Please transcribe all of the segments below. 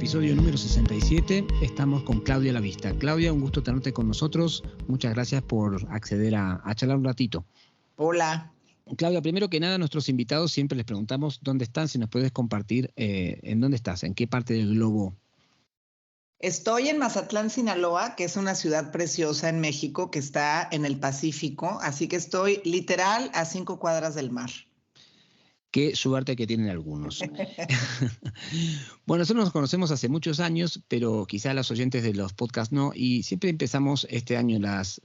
episodio número 67. Estamos con Claudia Lavista. Claudia, un gusto tenerte con nosotros. Muchas gracias por acceder a charlar un ratito. Hola. Claudia, primero que nada, a nuestros invitados siempre les preguntamos dónde están, si nos puedes compartir en dónde estás, en qué parte del globo. Estoy en Mazatlán, Sinaloa, que es una ciudad preciosa en México que está en el Pacífico, así que estoy literal a 5 cuadras del mar. Qué suerte que tienen algunos. Bueno, nosotros nos conocemos hace muchos años, pero quizá los oyentes de los podcasts no, y siempre empezamos este año las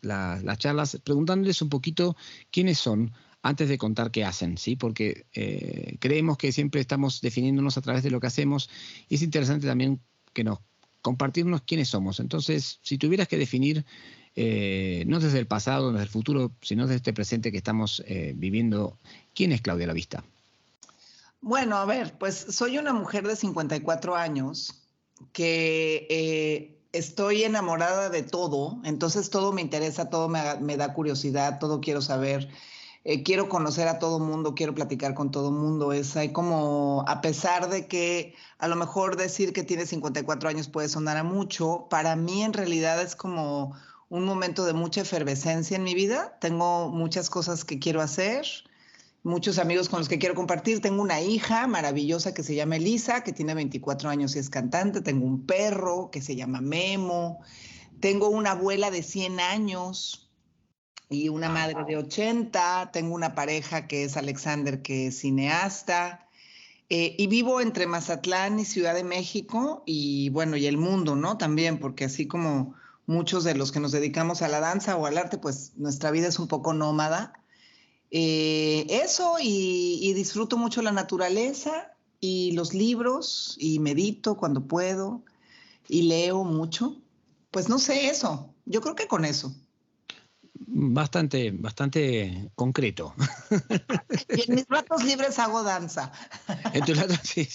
charlas preguntándoles un poquito quiénes son antes de contar qué hacen, ¿sí? Porque creemos que siempre estamos definiéndonos a través de lo que hacemos y es interesante también que nos compartirnos quiénes somos. Entonces, si tuvieras que definir, no desde el pasado, no desde el futuro, sino desde este presente que estamos viviendo, ¿quién es Claudia Lavista? Bueno, a ver, pues soy una mujer de 54 años que estoy enamorada de todo, entonces todo me interesa, todo me da curiosidad, todo quiero saber. Quiero conocer a todo mundo, quiero platicar con todo mundo. Hay como, a pesar de que a lo mejor decir que tiene 54 años puede sonar a mucho, para mí en realidad es como un momento de mucha efervescencia en mi vida. Tengo muchas cosas que quiero hacer, muchos amigos con los que quiero compartir. Tengo una hija maravillosa que se llama Elisa, que tiene 24 años y es cantante. Tengo un perro que se llama Memo. Tengo una abuela de 100 años y una madre de 80, tengo una pareja que es Alexander, que es cineasta, y vivo entre Mazatlán y Ciudad de México, y bueno, y el mundo, ¿no? También, porque así como muchos de los que nos dedicamos a la danza o al arte, pues nuestra vida es un poco nómada. Eso, y disfruto mucho la naturaleza y los libros, y medito cuando puedo, y leo mucho. Pues no sé, eso. Yo creo que con eso. Bastante concreto. Y en mis ratos libres hago danza. En tus ratos, sí.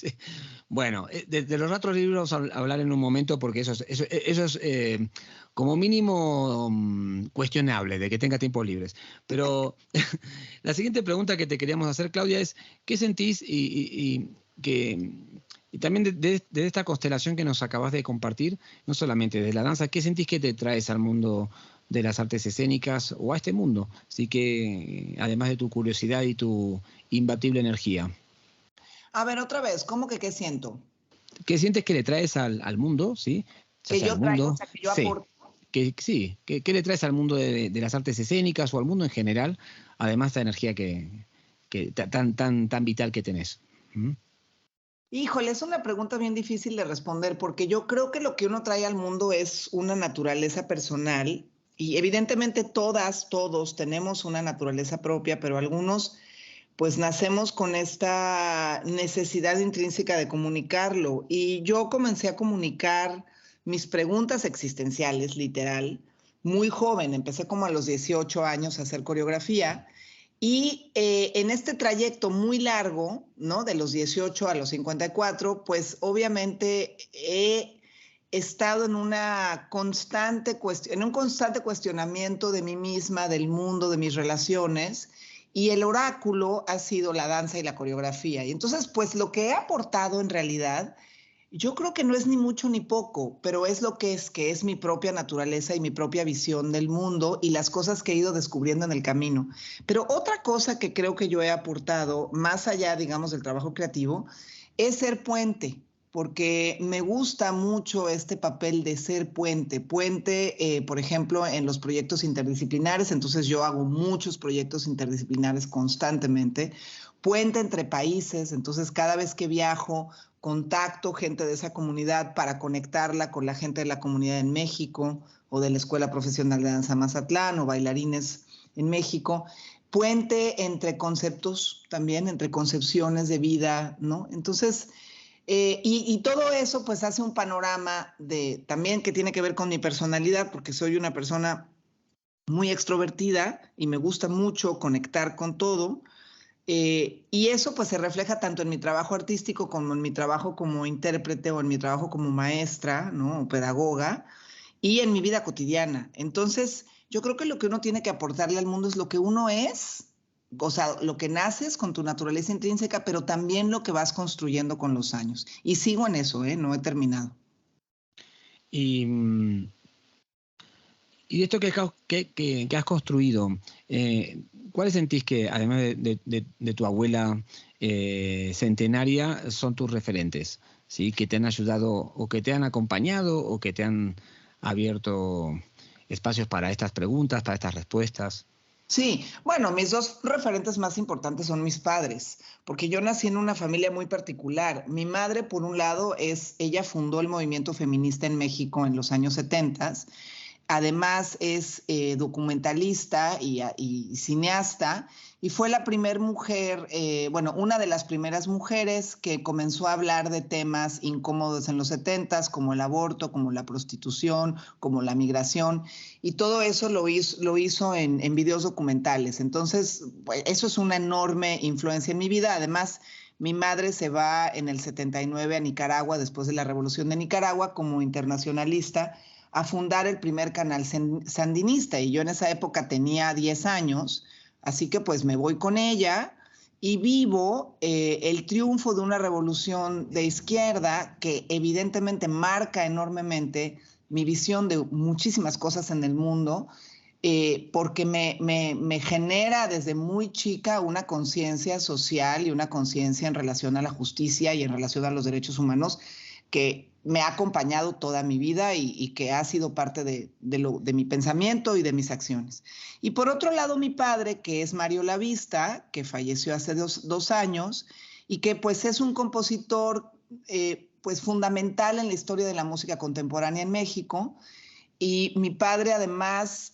Bueno, de los ratos libres vamos a hablar en un momento porque eso es como mínimo cuestionable, de que tenga tiempos libres. Pero la siguiente pregunta que te queríamos hacer, Claudia, es ¿qué sentís y también de esta constelación que nos acabas de compartir, no solamente de la danza, ¿qué sentís que te traes al mundo de las artes escénicas o a este mundo? Así que, además de tu curiosidad y tu imbatible energía. A ver, otra vez, ¿cómo que qué siento? ¿Qué sientes que le traes al mundo, sí? Que yo traigo, o sea, que yo Sí. aporto. ¿Qué le traes al mundo de las artes escénicas o al mundo en general, además de esta energía que tan vital que tenés? ¿Mm? Híjole, es una pregunta bien difícil de responder porque yo creo que lo que uno trae al mundo es una naturaleza personal y evidentemente todos tenemos una naturaleza propia, pero algunos pues nacemos con esta necesidad intrínseca de comunicarlo. Y yo comencé a comunicar mis preguntas existenciales, literal, muy joven. Empecé como a los 18 años a hacer coreografía. Y en este trayecto muy largo, ¿no? De los 18 a los 54, pues obviamente he estado en un constante cuestionamiento de mí misma, del mundo, de mis relaciones, y el oráculo ha sido la danza y la coreografía. Y entonces, pues lo que he aportado en realidad, yo creo que no es ni mucho ni poco, pero es lo que es mi propia naturaleza y mi propia visión del mundo y las cosas que he ido descubriendo en el camino. Pero otra cosa que creo que yo he aportado, más allá, digamos, del trabajo creativo, es ser puente, porque me gusta mucho este papel de ser puente. Puente, por ejemplo, en los proyectos interdisciplinares, entonces yo hago muchos proyectos interdisciplinares constantemente. Puente entre países, entonces cada vez que viajo, contacto gente de esa comunidad para conectarla con la gente de la comunidad en México o de la Escuela Profesional de Danza Mazatlán o bailarines en México. Puente entre conceptos también, entre concepciones de vida, ¿no? Entonces, y todo eso pues hace un panorama también que tiene que ver con mi personalidad, porque soy una persona muy extrovertida y me gusta mucho conectar con todo. Y eso pues se refleja tanto en mi trabajo artístico como en mi trabajo como intérprete o en mi trabajo como maestra, ¿no? O pedagoga y en mi vida cotidiana. Entonces, yo creo que lo que uno tiene que aportarle al mundo es lo que uno es, o sea, lo que naces con tu naturaleza intrínseca, pero también lo que vas construyendo con los años. Y sigo en eso, ¿eh? No he terminado. Y, y de esto que has construido, ¿cuáles sentís que, además de tu abuela centenaria, son tus referentes? ¿Sí? Que te han ayudado o que te han acompañado o que te han abierto espacios para estas preguntas, para estas respuestas. Sí, bueno, mis dos referentes más importantes son mis padres, porque yo nací en una familia muy particular. Mi madre, por un lado, ella fundó el movimiento feminista en México en los años 70. Además es documentalista y cineasta y fue la primera mujer, bueno, una de las primeras mujeres que comenzó a hablar de temas incómodos en los 70s, como el aborto, como la prostitución, como la migración, y todo eso lo hizo en videos documentales. Entonces, pues, eso es una enorme influencia en mi vida. Además, mi madre se va en el 79 a Nicaragua, después de la Revolución de Nicaragua, como internacionalista, a fundar el primer canal sandinista. Y yo en esa época tenía 10 años, así que pues me voy con ella y vivo el triunfo de una revolución de izquierda que evidentemente marca enormemente mi visión de muchísimas cosas en el mundo, porque me genera desde muy chica una conciencia social y una conciencia en relación a la justicia y en relación a los derechos humanos que me ha acompañado toda mi vida y que ha sido parte de mi pensamiento y de mis acciones. Y por otro lado, mi padre, que es Mario Lavista, que falleció hace dos años y que pues es un compositor pues fundamental en la historia de la música contemporánea en México. Y mi padre además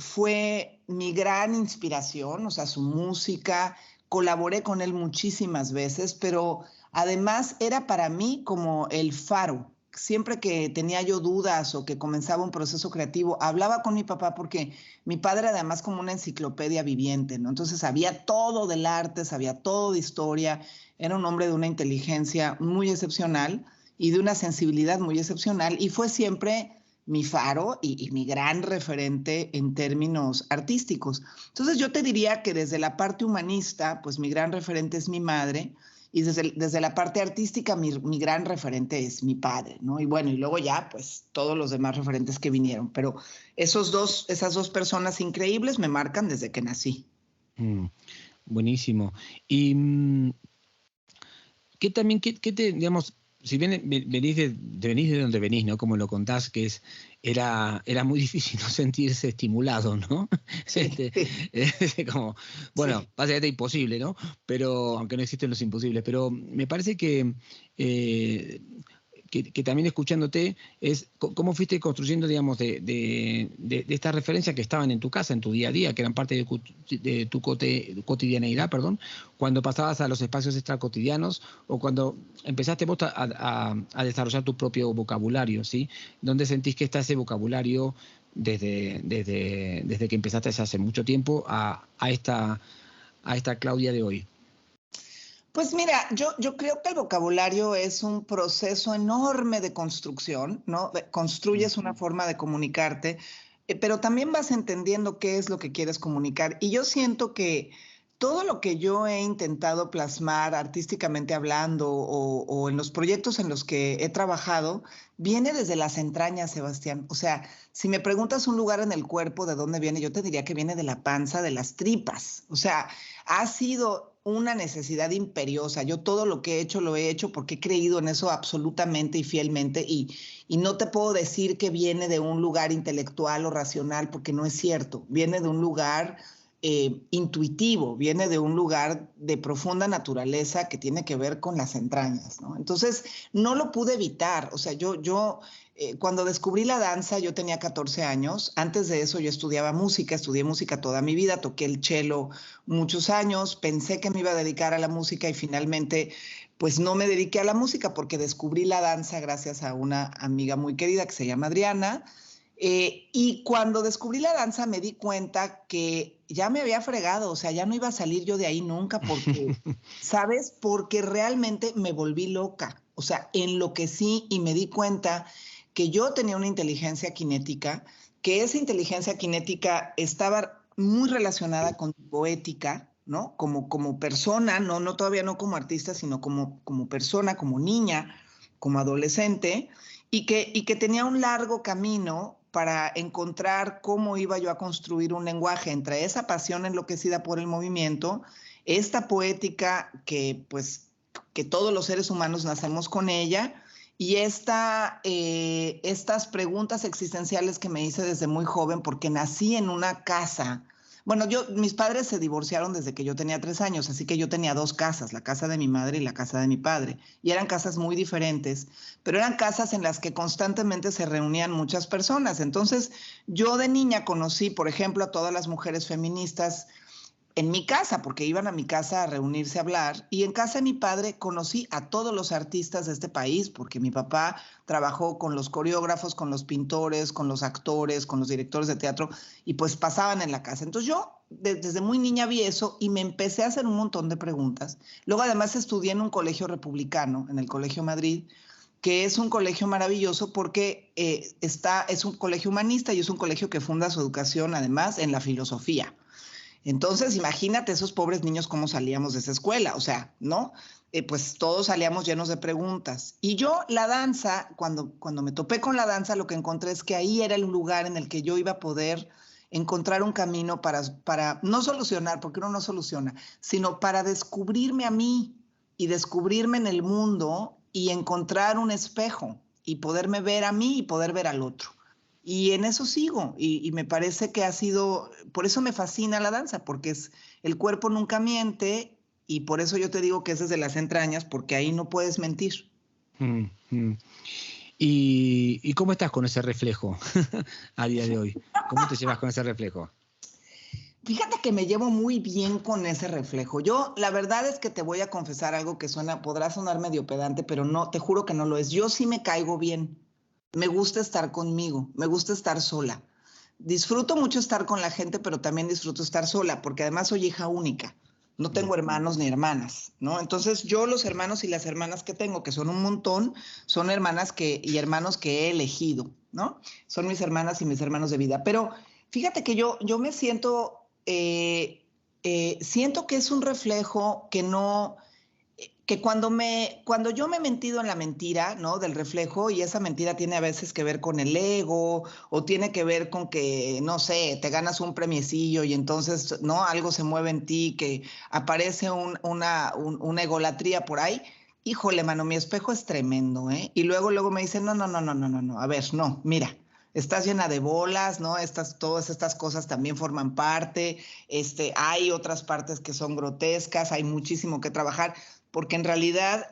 fue mi gran inspiración, o sea, su música, colaboré con él muchísimas veces, pero además era para mí como el faro. Siempre que tenía yo dudas o que comenzaba un proceso creativo, hablaba con mi papá porque mi padre era además como una enciclopedia viviente, ¿no? Entonces sabía todo del arte, sabía todo de historia, era un hombre de una inteligencia muy excepcional y de una sensibilidad muy excepcional y fue siempre mi faro y mi gran referente en términos artísticos. Entonces yo te diría que desde la parte humanista, pues mi gran referente es mi madre, y desde la parte artística mi gran referente es mi padre, ¿no? Y bueno, y luego ya, pues todos los demás referentes que vinieron, pero esas dos personas increíbles me marcan desde que nací. Buenísimo. Y ¿qué te, digamos, si bien venís de donde venís, ¿no? Como lo contás, que era muy difícil no sentirse estimulado, ¿no? Sí, Como, bueno, sí. básicamente imposible, ¿no? Pero, aunque no existen los imposibles, pero me parece que también escuchándote es cómo fuiste construyendo, digamos, de estas referencias que estaban en tu casa, en tu día a día, que eran parte de tu cotidianeidad, perdón, cuando pasabas a los espacios extracotidianos o cuando empezaste vos a desarrollar tu propio vocabulario, ¿sí? ¿Dónde sentís que está ese vocabulario desde que empezaste hace mucho tiempo a esta Claudia de hoy? Pues mira, yo creo que el vocabulario es un proceso enorme de construcción, ¿no? Construyes una forma de comunicarte, pero también vas entendiendo qué es lo que quieres comunicar. Y yo siento que todo lo que yo he intentado plasmar artísticamente hablando o en los proyectos en los que he trabajado, viene desde las entrañas, Sebastián. O sea, si me preguntas un lugar en el cuerpo de dónde viene, yo te diría que viene de la panza, de las tripas. O sea, ha sido una necesidad imperiosa. Yo todo lo que he hecho lo he hecho porque he creído en eso absolutamente y fielmente y no te puedo decir que viene de un lugar intelectual o racional porque no es cierto. Viene de un lugar intuitivo, viene de un lugar de profunda naturaleza que tiene que ver con las entrañas, ¿no? Entonces, no lo pude evitar. O sea, cuando descubrí la danza, yo tenía 14 años. Antes de eso, yo estudié música toda mi vida, toqué el cello muchos años, pensé que me iba a dedicar a la música y finalmente, pues no me dediqué a la música porque descubrí la danza gracias a una amiga muy querida que se llama Adriana. Y cuando descubrí la danza me di cuenta que ya me había fregado, o sea, ya no iba a salir yo de ahí nunca porque, ¿sabes? Porque realmente me volví loca, o sea, enloquecí y me di cuenta que yo tenía una inteligencia cinética, que esa inteligencia cinética estaba muy relacionada con poética, ¿no? Como persona, todavía no como artista, sino como persona, como niña, como adolescente, y que tenía un largo camino para encontrar cómo iba yo a construir un lenguaje entre esa pasión enloquecida por el movimiento, esta poética que todos los seres humanos nacemos con ella, y estas preguntas existenciales que me hice desde muy joven, porque nací en una casa. Bueno, mis padres se divorciaron desde que yo tenía 3 años, así que yo tenía 2 casas, la casa de mi madre y la casa de mi padre. Y eran casas muy diferentes, pero eran casas en las que constantemente se reunían muchas personas. Entonces, yo de niña conocí, por ejemplo, a todas las mujeres feministas en mi casa, porque iban a mi casa a reunirse a hablar, y en casa de mi padre conocí a todos los artistas de este país, porque mi papá trabajó con los coreógrafos, con los pintores, con los actores, con los directores de teatro, y pues pasaban en la casa. Entonces yo desde muy niña vi eso y me empecé a hacer un montón de preguntas. Luego además estudié en un colegio republicano, en el Colegio Madrid, que es un colegio maravilloso porque es un colegio humanista y es un colegio que funda su educación además en la filosofía. Entonces, imagínate esos pobres niños cómo salíamos de esa escuela, o sea, ¿no? Pues todos salíamos llenos de preguntas. Y yo, la danza, cuando me topé con la danza, lo que encontré es que ahí era el lugar en el que yo iba a poder encontrar un camino para no solucionar, porque uno no soluciona, sino para descubrirme a mí y descubrirme en el mundo y encontrar un espejo y poderme ver a mí y poder ver al otro. Y en eso sigo, y me parece que ha sido, por eso me fascina la danza, porque el cuerpo nunca miente, y por eso yo te digo que es desde las entrañas, porque ahí no puedes mentir. ¿Y cómo estás con ese reflejo a día de hoy? ¿Cómo te llevas con ese reflejo? Fíjate que me llevo muy bien con ese reflejo. Yo, la verdad es que te voy a confesar algo que podrá sonar medio pedante, pero no, te juro que no lo es. Yo sí me caigo bien. Me gusta estar conmigo, me gusta estar sola. Disfruto mucho estar con la gente, pero también disfruto estar sola, porque además soy hija única. No tengo hermanos ni hermanas, ¿no? Entonces yo los hermanos y las hermanas que tengo, que son un montón, son hermanas y hermanos que he elegido, ¿no? Son mis hermanas y mis hermanos de vida. Pero fíjate que yo me siento, siento que es un reflejo que cuando yo me he mentido en la mentira, ¿no? Del reflejo, y esa mentira tiene a veces que ver con el ego, o tiene que ver con que, no sé, te ganas un premiecillo y entonces, ¿no? Algo se mueve en ti, que aparece una egolatría por ahí. Híjole, mano, mi espejo es tremendo, ¿eh? Y luego me dicen, no, a ver, no, mira, estás llena de bolas, ¿no? Todas estas cosas también forman parte, hay otras partes que son grotescas, hay muchísimo que trabajar, porque en realidad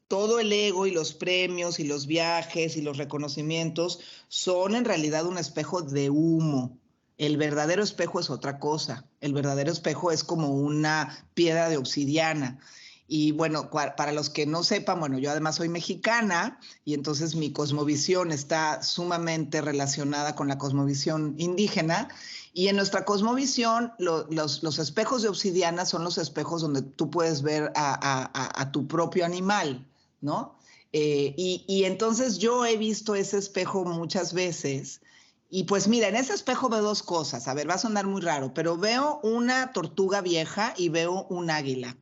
todo el ego y los premios y los viajes y los reconocimientos son en realidad un espejo de humo. El verdadero espejo es otra cosa. El verdadero espejo es como una piedra de obsidiana. Y bueno, para los que no sepan, bueno, yo además soy mexicana y entonces mi cosmovisión está sumamente relacionada con la cosmovisión indígena. Y en nuestra cosmovisión, los espejos de obsidiana son los espejos donde tú puedes ver a tu propio animal, ¿no? Y entonces yo he visto ese espejo muchas veces. Y pues mira, en ese espejo veo 2 cosas. A ver, va a sonar muy raro, pero veo una tortuga vieja y veo un águila.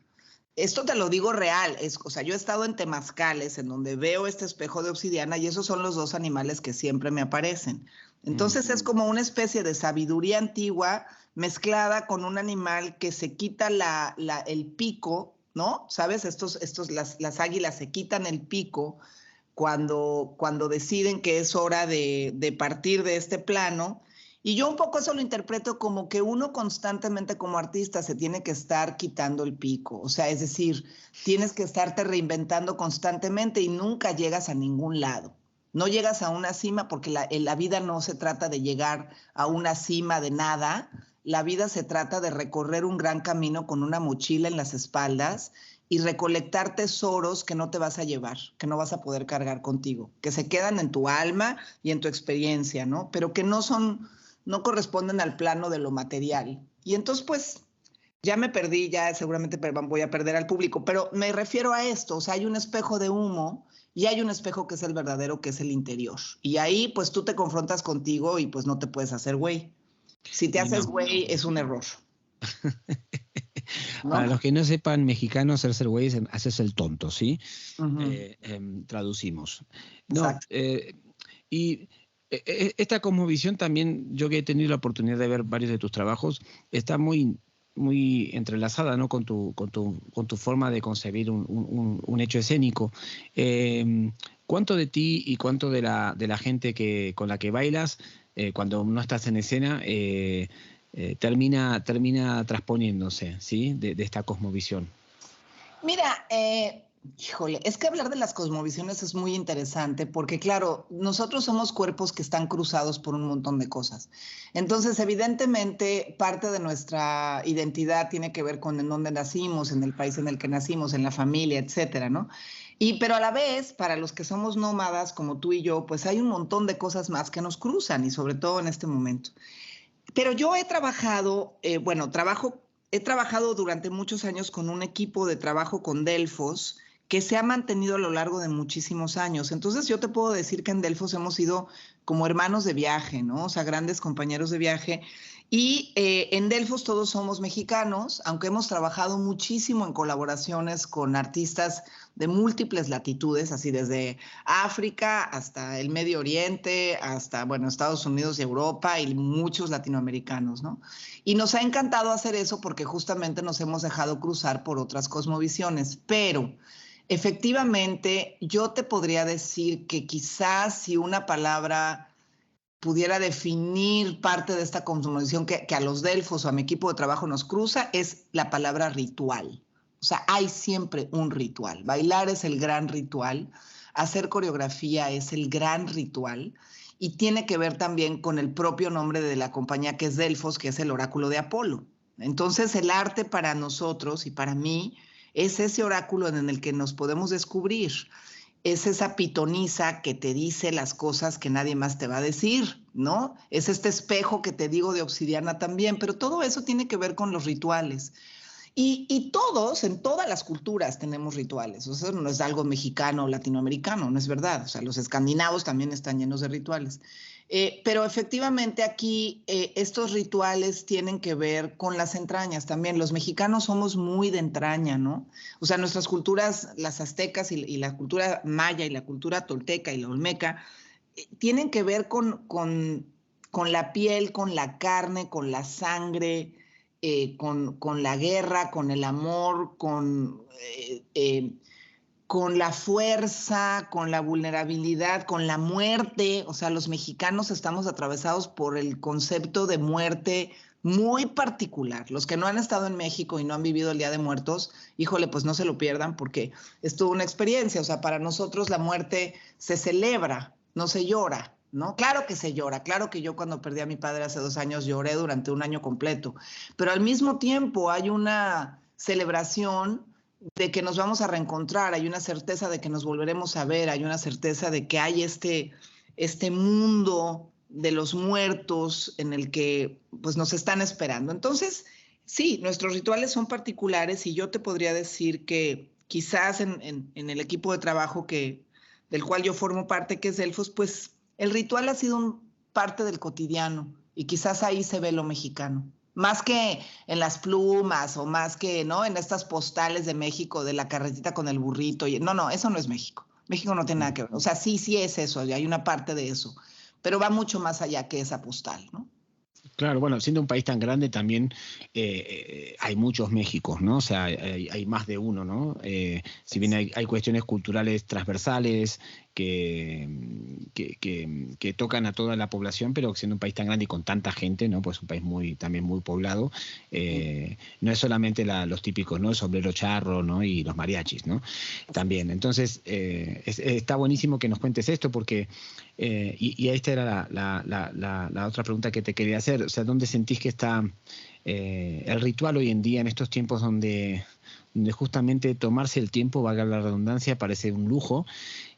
Esto te lo digo real, o sea, yo he estado en temazcales en donde veo este espejo de obsidiana y esos son los 2 animales que siempre me aparecen. Entonces es como una especie de sabiduría antigua mezclada con un animal que se quita el pico, ¿no? ¿Sabes? Las águilas se quitan el pico cuando deciden que es hora de partir de este plano. Y yo un poco eso lo interpreto como que uno constantemente como artista se tiene que estar quitando el pico. O sea, es decir, tienes que estarte reinventando constantemente y nunca llegas a ningún lado. No llegas a una cima porque la vida no se trata de llegar a una cima de nada. La vida se trata de recorrer un gran camino con una mochila en las espaldas y recolectar tesoros que no te vas a llevar, que no vas a poder cargar contigo, que se quedan en tu alma y en tu experiencia, ¿no? Pero que no corresponden al plano de lo material. Y entonces, pues, ya me perdí, ya seguramente voy a perder al público, pero me refiero a esto, o sea, hay un espejo de humo y hay un espejo que es el verdadero, que es el interior. Y ahí, pues, tú te confrontas contigo y pues no te puedes hacer güey. Si te haces güey, es un error. ¿no? Para los que no sepan mexicano, hacerse el güey es hacerse el tonto, ¿sí? Traducimos. No, Exacto. y esta cosmovisión también, yo que he tenido la oportunidad de ver varios de tus trabajos, está muy, muy entrelazada, ¿no? con tu forma de concebir un hecho escénico. ¿Cuánto de ti y cuánto de la gente con la que bailas, cuando no estás en escena, termina transponiéndose, ¿sí? de esta cosmovisión? Mira, híjole, es que hablar de las cosmovisiones es muy interesante porque, claro, nosotros somos cuerpos que están cruzados por un montón de cosas. Entonces, evidentemente, parte de nuestra identidad tiene que ver con en dónde nacimos, en el país en el que nacimos, en la familia, etcétera, ¿no? Pero a la vez, para los que somos nómadas como tú y yo, pues hay un montón de cosas más que nos cruzan y sobre todo en este momento. Pero yo he trabajado, he trabajado durante muchos años con un equipo de trabajo con Delfos que se ha mantenido a lo largo de muchísimos años. Entonces yo te puedo decir que en Delfos hemos sido como hermanos de viaje, ¿no? O sea, grandes compañeros de viaje. Y en Delfos todos somos mexicanos, aunque hemos trabajado muchísimo en colaboraciones con artistas de múltiples latitudes, así desde África hasta el Medio Oriente, hasta, bueno, Estados Unidos y Europa y muchos latinoamericanos, ¿no? Y nos ha encantado hacer eso porque justamente nos hemos dejado cruzar por otras cosmovisiones, pero efectivamente yo te podría decir que quizás si una palabra pudiera definir parte de esta cosmovisión que a los Delfos o a mi equipo de trabajo nos cruza, es la palabra ritual. O sea, hay siempre un ritual. Bailar es el gran ritual, hacer coreografía es el gran ritual y tiene que ver también con el propio nombre de la compañía que es Delfos, que es el oráculo de Apolo. Entonces, el arte para nosotros y para mí es ese oráculo en el que nos podemos descubrir. Es esa pitonisa que te dice las cosas que nadie más te va a decir, ¿no? Es este espejo que te digo de obsidiana también, pero todo eso tiene que ver con los rituales. Y todos, en todas las culturas tenemos rituales. O sea, no es algo mexicano o latinoamericano, no es verdad. O sea, los escandinavos también están llenos de rituales. Pero efectivamente aquí estos rituales tienen que ver con las entrañas también. Los mexicanos somos muy de entraña, ¿no? O sea, nuestras culturas, las aztecas y la cultura maya y la cultura tolteca y la olmeca, tienen que ver con la piel, con la carne, con la sangre, con la guerra, con el amor, con la fuerza, con la vulnerabilidad, con la muerte. O sea, los mexicanos estamos atravesados por el concepto de muerte muy particular. Los que no han estado en México y no han vivido el Día de Muertos, híjole, pues no se lo pierdan porque es toda una experiencia. O sea, para nosotros la muerte se celebra, no se llora, ¿no? Claro que se llora, claro que yo cuando perdí a mi padre hace 2 años lloré durante un año completo, pero al mismo tiempo hay una celebración de que nos vamos a reencontrar, hay una certeza de que nos volveremos a ver, hay una certeza de que hay este mundo de los muertos en el que pues nos están esperando. Entonces, sí, nuestros rituales son particulares y yo te podría decir que quizás en el equipo de trabajo del cual yo formo parte, que es Delfos, pues el ritual ha sido parte del cotidiano y quizás ahí se ve lo mexicano. Más que en las plumas o más que, ¿no? En estas postales de México, de la carretita con el burrito. No, eso no es México. México no tiene nada que ver. O sea, sí es eso, y hay una parte de eso, pero va mucho más allá que esa postal, ¿no? Claro, bueno, siendo un país tan grande también hay muchos Méxicos, ¿no? O sea, hay más de uno, ¿no? Si bien hay cuestiones culturales transversales que tocan a toda la población, pero siendo un país tan grande y con tanta gente, ¿no? Pues un país también muy poblado, no es solamente los típicos, ¿no? El sombrero charro, ¿no? Y los mariachis, ¿no? También. Entonces, está buenísimo que nos cuentes esto porque, y esta era la otra pregunta que te quería hacer, o sea, ¿dónde sentís que está el ritual hoy en día en estos tiempos donde justamente tomarse el tiempo, valga la redundancia, parece un lujo?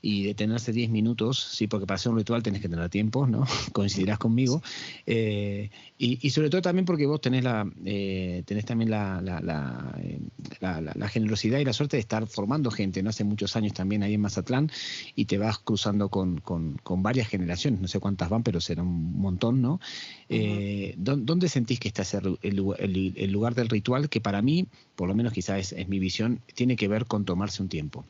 y detenerse 10 minutos, sí, porque para hacer un ritual tenés que tener tiempo, ¿no? Coincidirás conmigo. Y sobre todo también porque vos tenés también la generosidad y la suerte de estar formando gente, ¿no? Hace muchos años también ahí en Mazatlán, y te vas cruzando con varias generaciones, no sé cuántas van, pero será un montón, ¿no? ¿Dónde sentís que está el lugar del ritual, que para mí, por lo menos quizás es mi visión, tiene que ver con tomarse un tiempo?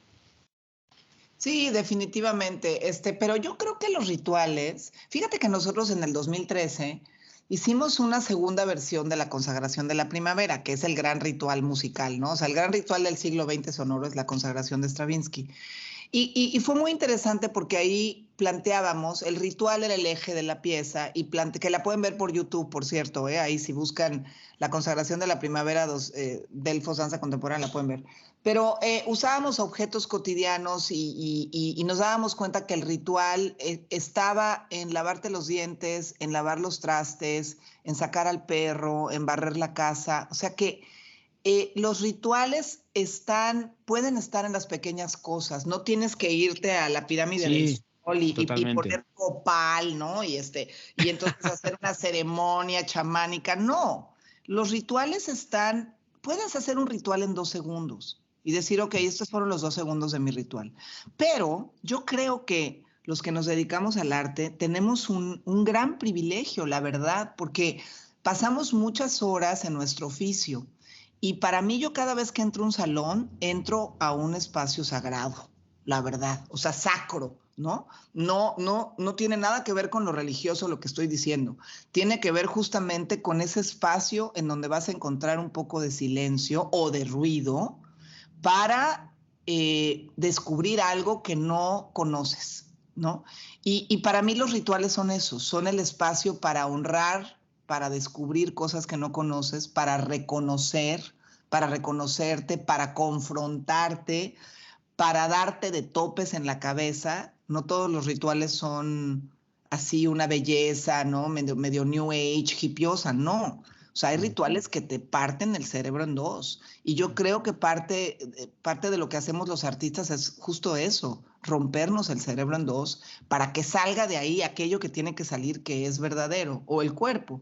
Sí, definitivamente. Pero yo creo que los rituales, fíjate que nosotros en el 2013 hicimos una segunda versión de la consagración de la primavera, que es el gran ritual musical, ¿no? O sea, el gran ritual del siglo XX sonoro es la consagración de Stravinsky. Y fue muy interesante porque ahí planteábamos, el ritual era el eje de la pieza, que la pueden ver por YouTube, por cierto, ahí si buscan la consagración de la primavera, Delfos Danza Contemporánea, la pueden ver. Pero usábamos objetos cotidianos y nos dábamos cuenta que el ritual estaba en lavarte los dientes, en lavar los trastes, en sacar al perro, en barrer la casa. O sea que los rituales pueden estar en las pequeñas cosas. No tienes que irte a la pirámide del Sí, Sol y totalmente. poner copal, ¿no? Y entonces hacer una ceremonia chamánica. No, los rituales puedes hacer un ritual en 2 segundos y decir, ok, estos fueron los 2 segundos de mi ritual. Pero yo creo que los que nos dedicamos al arte tenemos un gran privilegio, la verdad, porque pasamos muchas horas en nuestro oficio. Y para mí, yo cada vez que entro a un salón, entro a un espacio sagrado, la verdad, o sea, sacro, ¿no? No tiene nada que ver con lo religioso lo que estoy diciendo. Tiene que ver justamente con ese espacio en donde vas a encontrar un poco de silencio o de ruido para descubrir algo que no conoces, ¿no? Y para mí los rituales son eso, son el espacio para honrar, para descubrir cosas que no conoces, para reconocerte, para confrontarte, para darte de topes en la cabeza. No todos los rituales son así una belleza, ¿no? Medio New Age, hippiosa, no. O sea, hay rituales que te parten el cerebro en dos. Y yo creo que parte de lo que hacemos los artistas es justo eso, rompernos el cerebro en dos para que salga de ahí aquello que tiene que salir, que es verdadero, o el cuerpo.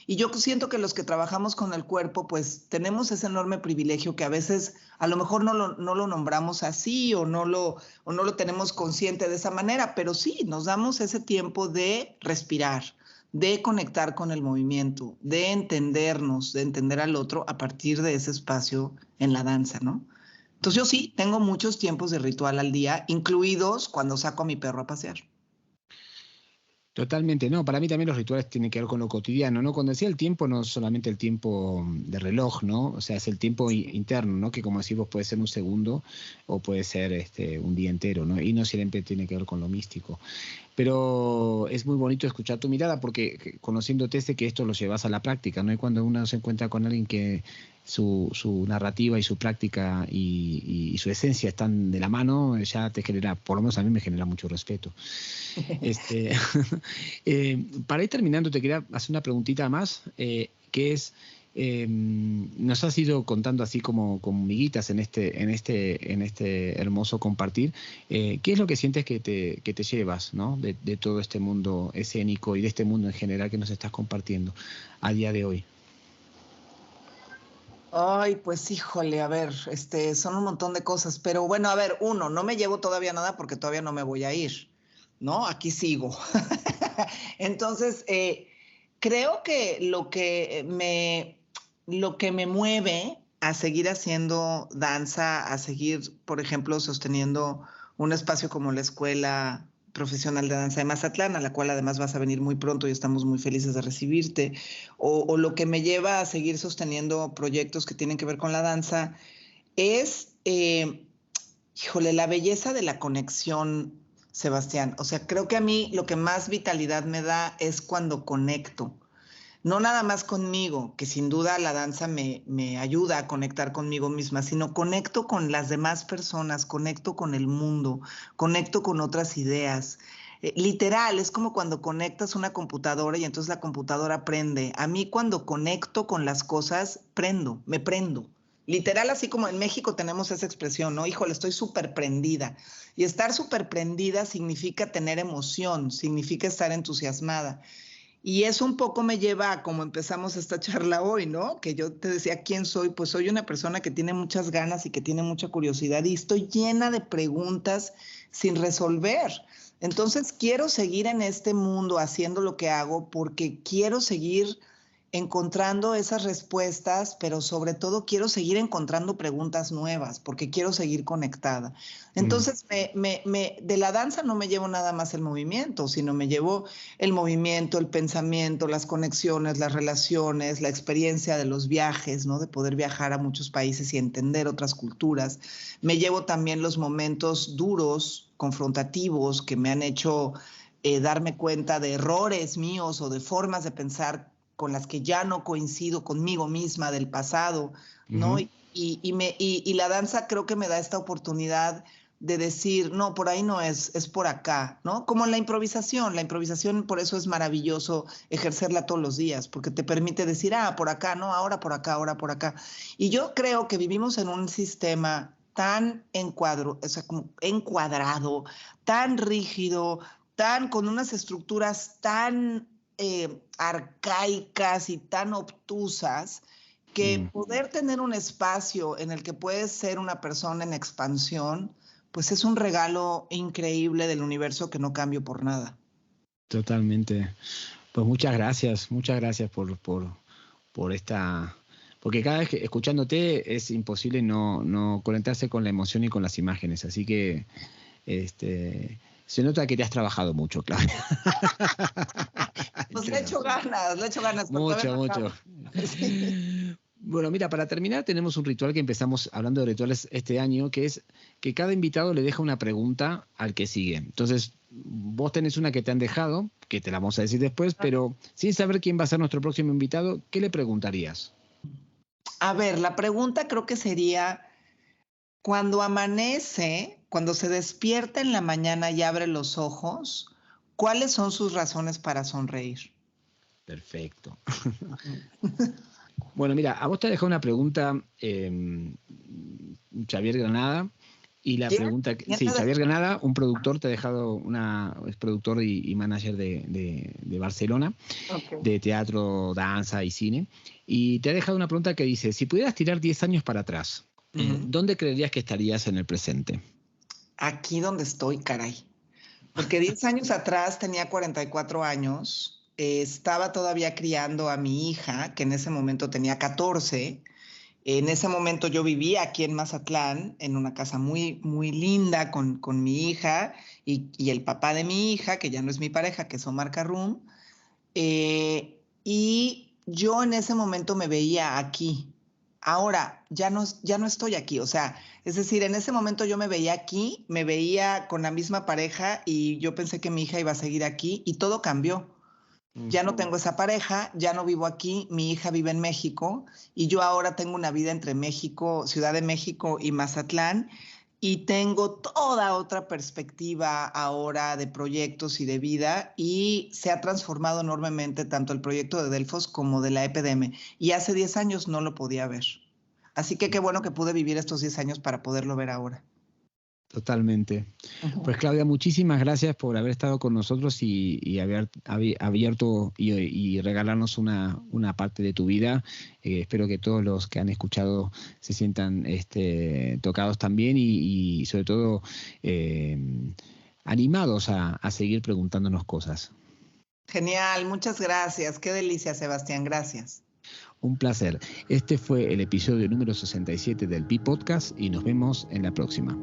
Y yo siento que los que trabajamos con el cuerpo, pues tenemos ese enorme privilegio que a veces a lo mejor no lo nombramos así o no lo tenemos consciente de esa manera, pero sí, nos damos ese tiempo de respirar, de conectar con el movimiento, de entendernos, de entender al otro a partir de ese espacio en la danza, ¿no? Entonces yo sí, tengo muchos tiempos de ritual al día, incluidos cuando saco a mi perro a pasear. Totalmente, no, para mí también los rituales tienen que ver con lo cotidiano, ¿no? Cuando decía el tiempo, no solamente el tiempo de reloj, ¿no? O sea, es el tiempo interno, ¿no? Que como decís vos puede ser un segundo o puede ser un día entero, ¿no? Y no siempre tiene que ver con lo místico. Pero es muy bonito escuchar tu mirada porque conociéndote sé que esto lo llevas a la práctica, ¿no? Y cuando uno se encuentra con alguien que su narrativa y su práctica y su esencia están de la mano, ya te genera, por lo menos a mí me genera mucho respeto. Para ir terminando, te quería hacer una preguntita más, que es, nos has ido contando así como miguitas en este hermoso compartir. ¿Qué es lo que sientes que te llevas, ¿no? de todo este mundo escénico y de este mundo en general que nos estás compartiendo a día de hoy? Ay, pues híjole, a ver, son un montón de cosas, pero bueno, a ver, no me llevo todavía nada porque todavía no me voy a ir, ¿no? Aquí sigo. Entonces, creo que lo que me mueve a seguir haciendo danza, a seguir, por ejemplo, sosteniendo un espacio como la Escuela Profesional de Danza de Mazatlán, a la cual además vas a venir muy pronto y estamos muy felices de recibirte, o lo que me lleva a seguir sosteniendo proyectos que tienen que ver con la danza, es, híjole, la belleza de la conexión, Sebastián. O sea, creo que a mí lo que más vitalidad me da es cuando conecto. No nada más conmigo, que sin duda la danza me ayuda a conectar conmigo misma, sino conecto con las demás personas, conecto con el mundo, conecto con otras ideas. Literal, es como cuando conectas una computadora y entonces la computadora prende. A mí cuando conecto con las cosas, me prendo. Literal, así como en México tenemos esa expresión, ¿no? Híjole, estoy súper prendida. Y estar súper prendida significa tener emoción, significa estar entusiasmada. Y eso un poco me lleva a cómo empezamos esta charla hoy, ¿no? Que yo te decía, ¿quién soy? Pues soy una persona que tiene muchas ganas y que tiene mucha curiosidad y estoy llena de preguntas sin resolver. Entonces quiero seguir en este mundo haciendo lo que hago porque quiero seguir encontrando esas respuestas, pero sobre todo quiero seguir encontrando preguntas nuevas porque quiero seguir conectada. Entonces, de la danza no me llevo nada más el movimiento, sino me llevo el movimiento, el pensamiento, las conexiones, las relaciones, la experiencia de los viajes, ¿no? De poder viajar a muchos países y entender otras culturas. Me llevo también los momentos duros, confrontativos, que me han hecho darme cuenta de errores míos o de formas de pensar con las que ya no coincido conmigo misma del pasado, ¿no? Uh-huh. Y la danza creo que me da esta oportunidad de decir, no, por ahí no es por acá, ¿no? Como la improvisación por eso es maravilloso ejercerla todos los días, porque te permite decir, por acá, no, ahora por acá, ahora por acá. Y yo creo que vivimos en un sistema tan como encuadrado, tan rígido, con unas estructuras tan arcaicas y tan obtusas, que poder tener un espacio en el que puedes ser una persona en expansión, pues es un regalo increíble del universo que no cambio por nada. Totalmente. Pues muchas gracias por esta... Porque cada vez que escuchándote es imposible no conectarse con la emoción y con las imágenes. Así que se nota que te has trabajado mucho, Claudia. Pues le he hecho ganas. Mucho. Sí. Bueno, mira, para terminar tenemos un ritual que empezamos hablando de rituales este año, que es que cada invitado le deja una pregunta al que sigue. Entonces, vos tenés una que te han dejado, que te la vamos a decir después, pero sin saber quién va a ser nuestro próximo invitado, ¿qué le preguntarías? A ver, la pregunta creo que sería, cuando amanece, cuando se despierta en la mañana y abre los ojos, ¿cuáles son sus razones para sonreír? Perfecto. Bueno, mira, a vos te dejó una pregunta Xavier Granada, y la pregunta, sí, Xavier Granada, un productor, te ha dejado es productor y manager de Barcelona, okay, de teatro, danza y cine, y te ha dejado una pregunta que dice, si pudieras tirar 10 años para atrás, ¿dónde creerías que estarías en el presente? Aquí donde estoy, caray. Porque 10 años atrás tenía 44 años, estaba todavía criando a mi hija, que en ese momento tenía 14. En ese momento yo vivía aquí en Mazatlán, en una casa muy, muy linda con mi hija y el papá de mi hija, que ya no es mi pareja, que es Omar Carrum. Y yo en ese momento me veía aquí. Ahora ya no estoy aquí, o sea, es decir, en ese momento yo me veía aquí, me veía con la misma pareja y yo pensé que mi hija iba a seguir aquí y todo cambió. Ya no tengo esa pareja, ya no vivo aquí, mi hija vive en México y yo ahora tengo una vida entre México, Ciudad de México y Mazatlán y tengo toda otra perspectiva ahora de proyectos y de vida y se ha transformado enormemente tanto el proyecto de Delfos como de la EPDM y hace 10 años no lo podía ver. Así que qué bueno que pude vivir estos 10 años para poderlo ver ahora. Totalmente. Pues Claudia, muchísimas gracias por haber estado con nosotros y haber abierto y regalarnos una parte de tu vida. Espero que todos los que han escuchado se sientan tocados también y sobre todo animados a seguir preguntándonos cosas. Genial, muchas gracias. Qué delicia, Sebastián. Gracias. Un placer. Este fue el episodio número 67 del Pi Podcast y nos vemos en la próxima.